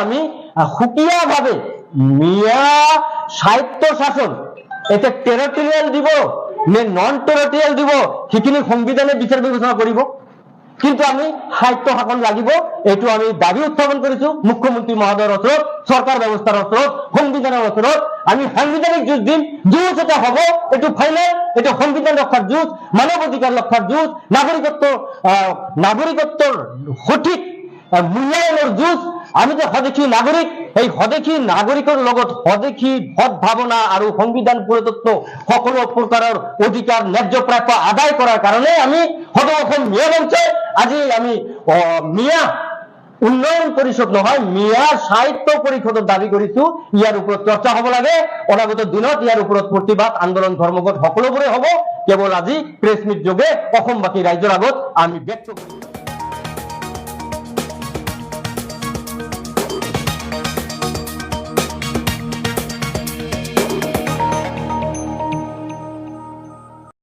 আমি হুকিয়া ভাবে মিয়া সাহিত্য শাসন এটা টেরিটরিয়াল দিব নে নন টেরিটরিয়াল দিব সেইখিনি সংবিধানে বিচার বিবেচনা কৰিব কিন্তু আমি সাহিত্য শাসন লাগিব এইটো আমি দাবী উত্থাপন কৰিছো মুখ্যমন্ত্ৰী মহোদয়ৰ ওচৰত সরকার ব্যবস্থার ওচৰত সংবিধানের ওচৰত আমি সাংবিধানিক যুঁজ দিম যুঁজ এটা হব এইটো ফাইনাল এটা সংবিধান রক্ষার যুঁজ মানৱ অধিকাৰ ৰক্ষাৰ যুঁজ নাগৰিকত্বৰ সঠিক মূল্যায়নৰ যুঁজ আমি যে সদেশী নাগরিক এই সদেশী নাগরিকের লগত সদেশী সৎ ভাবনা আর সংবিধান প্রদত্ত সকল প্রকারের অধিকার ন্যায্য প্রাপ্য আদায় করার কারণে আমি সদৌ অসম মিয়া মঞ্চে আজি আমি মিয়া উন্নয়ন পরিষদ নহয় মিয়া সাহিত্য পরিষদৰ দাবী কৰিছো ইয়াৰ ওপৰত চৰ্চা হ'ব লাগে অনাগত দিনত ইয়াৰ ওপৰত প্ৰতিবাদ আন্দোলন ধৰ্মঘট সকলোবোৰে হ'ব কেৱল আজি প্ৰেছ মিট যোগে অসমবাসী ৰাইজৰ আগত আমি ব্যক্ত কৰিছো।